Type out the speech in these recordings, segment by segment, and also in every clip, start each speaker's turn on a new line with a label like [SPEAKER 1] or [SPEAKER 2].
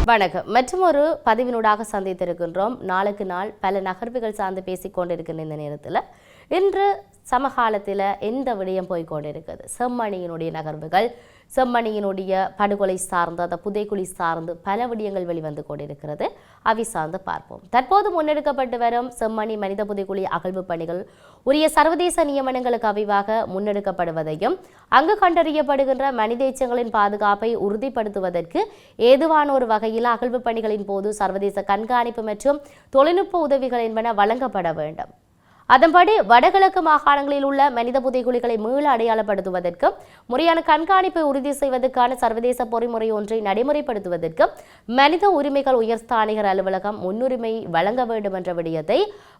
[SPEAKER 1] வணக்கம். மற்றும் ஒரு பதிவினூடாக சந்தித்திருக்கின்றோம். நாளுக்கு நாள் பல நகர்வுகள் சார்ந்து பேசிக்கொண்டிருக்கின்ற இந்த நேரத்தில் இன்று சமகாலத்தில் எந்த விடயம் போய்கொண்டிருக்கிறது? செம்மணியினுடைய நகர்வுகள், செம்மணியினுடைய படுகொலை சார்ந்து, அந்த புதைக்குழி சார்ந்து பல விடயங்கள் வெளிவந்து கொண்டிருக்கிறது. அவை சார்ந்து பார்ப்போம். தற்போது முன்னெடுக்கப்பட்டு வரும் செம்மணி மனித புதைக்குழி அகழ்வு பணிகள் உரிய சர்வதேச நியமனங்களுக்கு அவைவாக முன்னெடுக்கப்படுவதையும் அங்கு கண்டறியப்படுகின்ற மனித எச்சங்களின் பாதுகாப்பை உறுதிப்படுத்துவதற்கு ஏதுவான ஒரு வகையில் அகழ்வு பணிகளின் போது சர்வதேச கண்காணிப்பு மற்றும் தொழில்நுட்ப உதவிகள் என்பன வழங்கப்பட வேண்டும். அதன்படி வடகிழக்கு மாகாணங்களில் உள்ள மனித புதைகுழிகளை மீள அடையாளப்படுத்துவதற்கும் முறையான கண்காணிப்பை உறுதி செய்வதற்கான சர்வதேச பொறிமுறை ஒன்றை நடைமுறைப்படுத்துவதற்கும் மனித உரிமைகள் உயர்ஸ்தானிகர் அலுவலகம் முன்னுரிமை வழங்க வேண்டும் என்ற விடயத்தை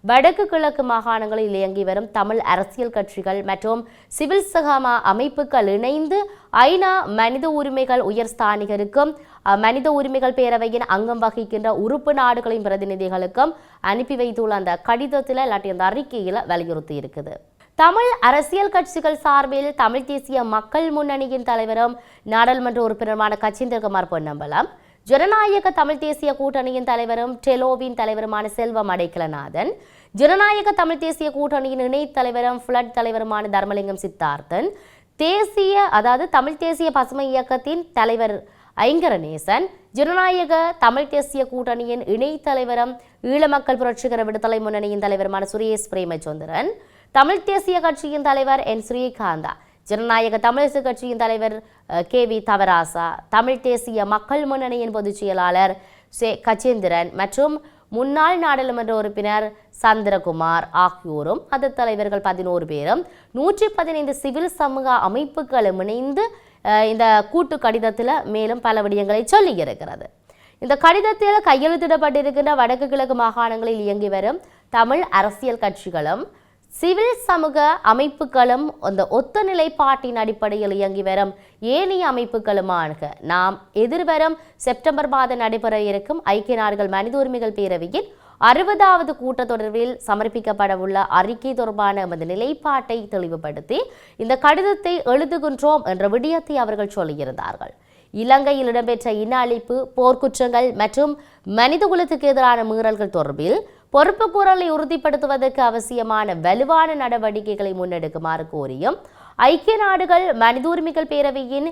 [SPEAKER 1] வடக்கு கிழக்கு மாகாணங்களில் இயங்கி வரும் தமிழ் அரசியல் கட்சிகள் மற்றும் சிவில் சகமா அமைப்புகள் இணைந்து ஐநா மனித உரிமைகள் உயர்ஸ்தானிகருக்கும் மனித உரிமைகள் பேரவையின் அங்கம் வகிக்கின்ற உறுப்பு நாடுகளின் பிரதிநிதிகளுக்கும் அனுப்பி வைத்துள்ள அந்த கடிதத்தில் இல்லாட்டி அந்த அறிக்கையில் வலியுறுத்தி இருக்குது. தமிழ் அரசியல் கட்சிகள் சார்பில் தமிழ் தேசிய மக்கள் முன்னணியின் தலைவரும் நாடாளுமன்ற உறுப்பினருமான கச்சிந்திரகுமார் பொன்னம்பலம், ஜனநாயக தமிழ் தேசிய கூட்டணியின் தலைவரும் டெலோவின் தலைவருமான செல்வம் அடைக்கலநாதன், ஜனநாயக தமிழ் தேசிய கூட்டணியின் இணைத் தலைவரும் ஃபிளட் தலைவருமான தர்மலிங்கம் சித்தார்த்தன், தமிழ் தேசிய பசுமை இயக்கத்தின் தலைவர் ஐங்கரநேசன், ஜனநாயக தமிழ் தேசிய கூட்டணியின் இணைத் தலைவரும் ஈழமக்கள் புரட்சிகர விடுதலை முன்னணியின் தலைவருமான சுரேஷ் பிரேமச்சந்திரன், தமிழ் தேசிய கட்சியின் தலைவர் என் ஸ்ரீகாந்தா, ஜனநாயக தமிழரசு கட்சியின் தலைவர் KV தவராசா, தமிழ் தேசிய மக்கள் முன்னணியின் பொதுச் செயலாளர் கச்சேந்திரன் மற்றும் முன்னாள் நாடாளுமன்ற உறுப்பினர் சந்திரகுமார் ஆகியோரும் அந்த தலைவர்கள் 11 பேரும் 115 சிவில் சமூக அமைப்புகளும் இணைந்து இந்த கூட்டு கடிதத்தில் மேலும் பல விடயங்களை சொல்லி இருக்கிறது. இந்த கடிதத்தில் கையெழுத்திடப்பட்டிருக்கின்ற வடக்கு கிழக்கு மாகாணங்களில் இயங்கி வரும் தமிழ் அரசியல் கட்சிகளும் சிவில் சமூக அமைப்புகளும் அந்த ஒத்த நிலைப்பாட்டின் அடிப்படையில் இயங்கி வரும் ஏனைய அமைப்புகளுமாக நாம் எதிர்வரும் செப்டம்பர் மாதம் நடைபெற இருக்கும் ஐக்கிய நாடுகள் மனித உரிமைகள் பேரவையின் 60வது கூட்டத்தொடரில் சமர்ப்பிக்கப்பட உள்ள அறிக்கை தொடர்பான எமது நிலைப்பாட்டை தெளிவுபடுத்தி இந்த கடிதத்தை எழுதுகின்றோம் என்ற விடயத்தை அவர்கள் சொல்லியிருந்தார்கள். இலங்கையில் இடம்பெற்ற இன அழிப்பு, போர்க்குற்றங்கள் மற்றும் மனித குலத்துக்கு எதிரான மீறல்கள் தொடர்பில் பொறுப்பு கூறலை உறுதிப்படுத்துவதற்கு அவசியமான வலுவான நடவடிக்கைகளை முன்னெடுக்குமாறு கோரியும் ஐக்கிய நாடுகள் மனித உரிமைகள் பேரவையின்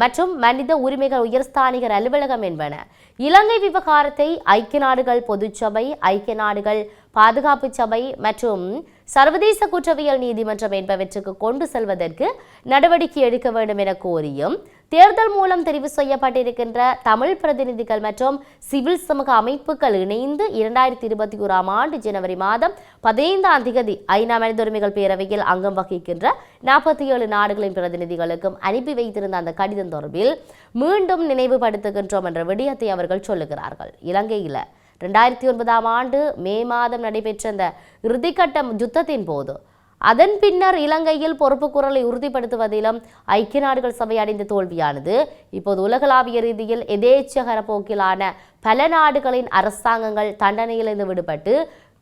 [SPEAKER 1] மற்றும் மனித உரிமைகள் உயர்ஸ்தானிகர் அலுவலகம் என்பன இலங்கை விவகாரத்தை ஐக்கிய நாடுகள் பொதுச்சபை, ஐக்கிய நாடுகள் பாதுகாப்பு சபை மற்றும் சர்வதேச குற்றவியல் நீதிமன்றம் என்பவற்றுக்கு கொண்டு செல்வதற்கு நடவடிக்கை எடுக்க வேண்டும் என கோரியும் தேர்தல் மூலம் தெரிவு செய்யப்பட்டிருக்கின்ற தமிழ் பிரதிநிதிகள் மற்றும் சிவில் சமூக அமைப்புகள் இணைந்து 2021 ஆண்டு ஜனவரி மாதம் 15ஆம் தேதி ஐநா மனித உரிமைகள் பேரவையில் அங்கம் வகிக்கின்ற 47 நாடுகளின் பிரதிநிதிகளுக்கும் அனுப்பி வைத்திருந்த அந்த கடிதம் தொடர்பில் மீண்டும் நினைவுபடுத்துகின்றோம் என்ற விடயத்தை அவர்கள் சொல்லுகிறார்கள். இலங்கையில் 2009ஆம் ஆண்டு மே மாதம் நடைபெற்ற அந்த இறுதிக்கட்ட யுத்தத்தின் போது அதன் பின்னர் இலங்கையில் பொறுப்பு குரலை உறுதிப்படுத்துவதிலும் ஐக்கிய நாடுகள் சபை அடைந்த தோல்வியானது இப்போது உலகளாவிய ரீதியில் எதேச்சகர போக்கிலான பல நாடுகளின் அரசாங்கங்கள் தண்டனையிலிருந்து விடுபட்டு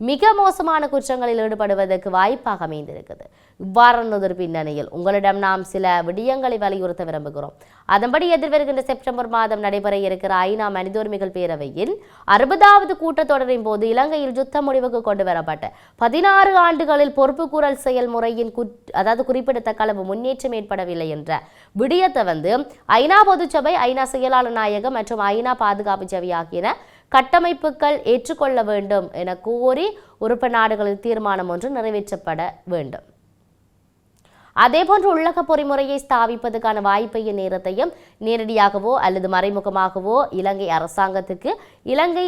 [SPEAKER 1] மிக மோசமான குற்றங்களில் ஈடுபடுவதற்கு வாய்ப்பாக அமைந்திருக்குது. இவ்வாறான பின்னணியில் உங்களிடம் நாம் சில விடயங்களை வலியுறுத்த விரும்புகிறோம். அதன்படி எதிர்வருகின்ற செப்டம்பர் மாதம் நடைபெற இருக்கிற ஐநா மனித உரிமைகள் பேரவையின் 60வது கூட்டத்தொடரின் போது இலங்கையில் யுத்த முடிவுக்கு கொண்டு வரப்பட்ட 16 ஆண்டுகளில் பொறுப்புக்கூறல் செயல்முறையின் குறிப்பிடத்தக்க அளவு முன்னேற்றம் ஏற்படவில்லை என்ற விடயத்தை ஐநா பொதுச்சபை, ஐநா செயலாளர் நாயகம் மற்றும் ஐநா பாதுகாப்பு சபை ஆகியன கட்டமைப்புகள் ஏற்றுக்கொள்ள வேண்டும் என கோரி உறுப்பு நாடுகளில் தீர்மானம் ஒன்று நிறைவேற்றப்பட வேண்டும். அதேபோன்று உள்ளக பொறிமுறையை ஸ்தாபிப்பதற்கான வாய்ப்பையும் நேரத்தையும் நேரடியாகவோ அல்லது மறைமுகமாகவோ இலங்கை அரசாங்கத்துக்கு இலங்கை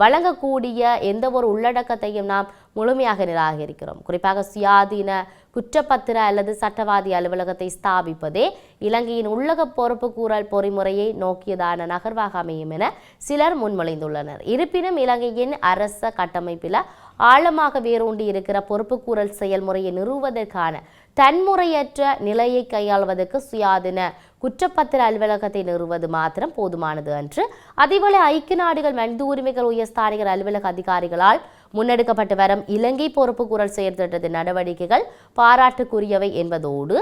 [SPEAKER 1] வழங்கக்கூடிய எந்த ஒரு உள்ளடக்கத்தையும் நாம் முழுமையாக நிராகரிக்கிறோம். குறிப்பாக சுயாதீன குற்றப்பத்திர அல்லது சட்டவாதி அலுவலகத்தை ஸ்தாபிப்பதே இலங்கையின் உள்ளக பொறுப்பு கூறல் பொறிமுறையை நோக்கியதான நகர்வாக அமையும் என சிலர் முன்மொழிந்துள்ளனர். இருப்பினும் இலங்கையின் அரச கட்டமைப்பில் ஆழமாக வேரூண்டி இருக்கிற பொறுப்பு கூறல் செயல்முறையை நிறுவுவதற்கான தன்முறையற்ற நிலையை கையாள்வதற்கு சுயாதீன குற்றப்பத்திர அலுவலகத்தை நிறுவது மாத்திரம் போதுமானது அன்று. அதேபோல ஐக்கிய நாடுகள் மனித உரிமைகள் உயர்ஸ்தானிகர் அலுவலக அதிகாரிகளால் முன்னெடுக்கப்பட்டு வரும் இலங்கை பொறுப்புக்கூறல் செயற்திட்டத்தின் நடவடிக்கைகள் பாராட்டுக்குரியவை என்பதோடு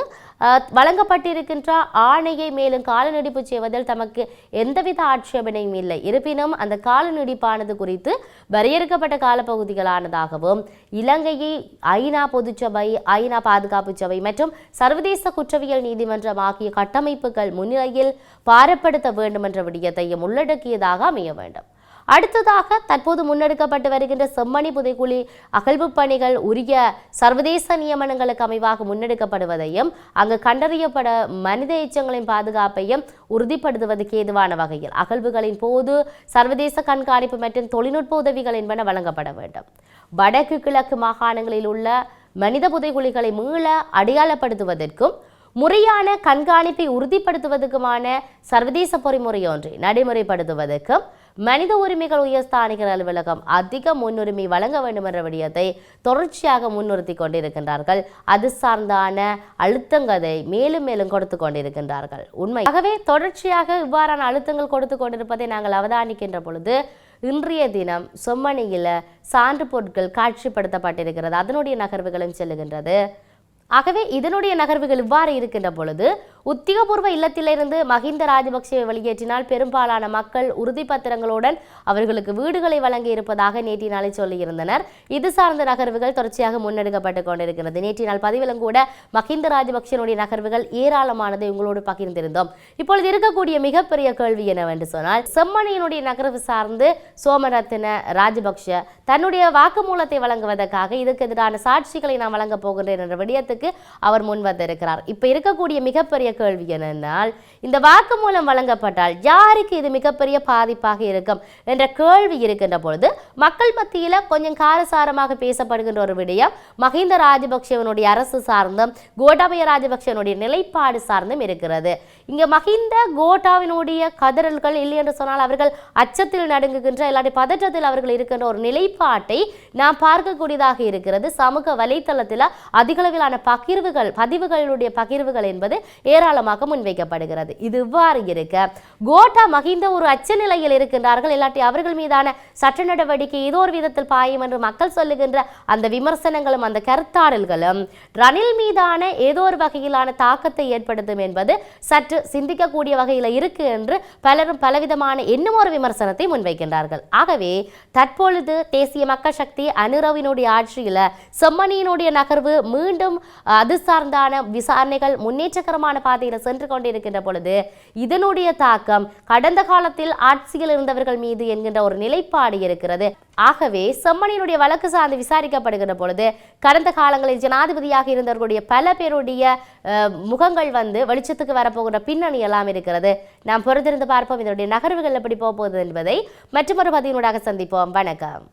[SPEAKER 1] வழங்கப்பட்டிருக்கின்ற ஆணையை மேலும் கால நீடிப்பு செய்வதில் தமக்கு எந்தவித ஆட்சேபனையும் இல்லை. இருப்பினும் அந்த கால நீடிப்பானது குறித்து வரையறுக்கப்பட்ட காலப்பகுதிகளானதாகவும் இலங்கையை ஐநா பொதுச்சபை, ஐநா பாதுகாப்பு சபை மற்றும் சர்வதேச குற்றவியல் நீதிமன்றம் ஆகிய கட்டமைப்புகள் முன்னிலையில் பாரப்படுத்த வேண்டும் என்ற விடயத்தையும் உள்ளடக்கியதாக அமைய வேண்டும். அடுத்ததாக தற்போது முன்னெடுக்கப்பட்டு வருகின்ற செம்மணி புதைக்குழி அகழ்வு பணிகள் உரிய சர்வதேச நியமனங்களுக்கு அமைவாக முன்னெடுக்கப்படுவதையும் அங்கு கண்டறியப்பட மனித எச்சங்களின் பாதுகாப்பையும் உறுதிப்படுத்துவதற்கு ஏதுவான வகையில் அகழ்வுகளின் போது சர்வதேச கண்காணிப்பு மற்றும் தொழில்நுட்ப உதவிகள் என்பன வழங்கப்பட வேண்டும். வடக்கு கிழக்கு மாகாணங்களில் உள்ள மனித புதைகுழிகளை மீள அடையாளப்படுத்துவதற்கும் முறையான கண்காணிப்பை உறுதிப்படுத்துவதற்குமான சர்வதேச பொறிமுறை ஒன்றை நடைமுறைப்படுத்துவதற்கும் மனித உரிமைகள் உயர்ஸ்தானிகர் அலுவலகம் அதிக முன்னுரிமை வழங்க வேண்டும் என்ற விடயத்தை தொடர்ச்சியாக முன்னிறுத்தி கொண்டிருக்கின்றார்கள். அது சார்ந்தான அழுத்தங்களை மேலும் மேலும் கொடுத்து கொண்டிருக்கின்றார்கள். உண்மை. ஆகவே தொடர்ச்சியாக இவ்வாறான அழுத்தங்கள் கொடுத்து கொண்டிருப்பதை நாங்கள் அவதானிக்கின்ற பொழுது இன்றைய தினம் செம்மணியில் சான்று பொருட்கள் காட்சிப்படுத்தப்பட்டிருக்கிறது. அதனுடைய நகர்வுகளும் செல்லுகின்றது. ஆகவே இதனுடைய நகர்வுகள் இவ்வாறு இருக்கின்ற பொழுது உத்தியோகபூர்வ இல்லத்திலிருந்து மஹிந்த ராஜபக்சேவை வெளியேற்றினால் பெரும்பாலான மக்கள் உறுதிப்பத்திரங்களுடன் அவர்களுக்கு வீடுகளை வழங்கி இருப்பதாக நேற்றைய நாளை சொல்லியிருந்தனர். இது சார்ந்த நகர்வுகள் தொடர்ச்சியாக முன்னெடுக்கப்பட்டு கொண்டிருக்கிறது. நேற்றைய நாள் பதிவிலும் கூட மஹிந்த ராஜபக்சேனுடைய நகர்வுகள் ஏராளமானதை உங்களோடு பகிர்ந்திருந்தோம். இப்பொழுது இருக்கக்கூடிய மிகப்பெரிய கேள்வி என்னவென்று சொன்னால், செம்மணியினுடைய நகர்வு சார்ந்து சோமரத்ன ராஜபக்ஷ தன்னுடைய வாக்குமூலத்தை வழங்குவதற்காக இதற்கு எதிரான சாட்சிகளை நான் வழங்கப் போகின்றேன் என்ற விடயத்துக்கு அவர் முன் வந்திருக்கிறார். இப்ப இருக்கக்கூடிய மிகப்பெரிய கேள்வி என்னென்னால், இந்த வாக்குமூலம் வழங்கப்பட்டால் யாருக்கு இது மிகப்பெரிய பாதிப்பாக இருக்கும் என்ற கேள்வி இருக்கின்ற பொழுது மக்கள் மத்தியில கொஞ்சம் காரசாரமாக பேசப்படுகின்ற ஒரு விடயம் மஹிந்த ராஜபக்சேவனுடைய அரசு சார்ந்தும் கோட்டாபய ராஜபக்சேவனுடைய நிலைப்பாடு சார்ந்தும் இருக்கிறது. இங்க மஹிந்த கோட்டாவினுடைய கதறல்கள் இல்லை என்று சொன்னால் அவர்கள் அச்சத்தில் நடுங்குகின்ற இல்லாட்டி பதற்றத்தில் அவர்கள் இருக்கின்ற ஒரு நிலைப்பாட்டை நாம் பார்க்கக்கூடியதாக இருக்கிறது. சமூக வலைத்தளத்தில் அதிகளவிலான பதிவுகளுடைய பகிர்வுகள் என்பது ஏராளமாக முன்வைக்கப்படுகிறது. இது இவ்வாறு இருக்க கோட்டா மஹிந்த ஒரு அச்ச நிலையில் இருக்கின்றார்கள், இல்லாட்டி அவர்கள் மீதான சட்ட நடவடிக்கை ஏதோ ஒரு விதத்தில் பாயும் என்று மக்கள் சொல்லுகின்ற அந்த விமர்சனங்களும் அந்த கருத்தாடல்களும் ரணில் மீதான ஏதோ ஒரு வகையிலான தாக்கத்தை ஏற்படுத்தும் என்பது சற்று சிந்திக்கக்கூடிய வகையில் இருக்கு என்று பலரும் பலவிதமான இன்னும் ஒரு விமர்சனத்தை முன்வைக்கின்றார்கள். ஆகவே தற்பொழுது தேசிய மக்கள் சக்தி அனுரவினுடைய ஆட்சியில் செம்மணியினுடைய நகர்வு மீண்டும் அது சார்ந்தான விசாரணைகள் முன்னேற்றகரமான பாதையில் சென்று கொண்டிருக்கின்ற பொழுது இதனுடைய தாக்கம் கடந்த காலத்தில் ஆட்சியில் இருந்தவர்கள் மீது என்கின்ற ஒரு நிலைப்பாடு இருக்கிறது. ஆகவே செம்மணியினுடைய வழக்கு சார்ந்து விசாரிக்கப்படுகின்ற பொழுது கடந்த காலங்களில் ஜனாதிபதியாக இருந்தவர்களுடைய பல பேருடைய முகங்கள் வெளிச்சத்துக்கு வரப்போகிற பின்னணி எல்லாம் இருக்கிறது. நாம் பொறுத்திருந்து பார்ப்போம் இதனுடைய நகர்வுகள் எப்படி போகுது என்பதை மற்றொரு பதிவினூடாக சந்திப்போம். வணக்கம்.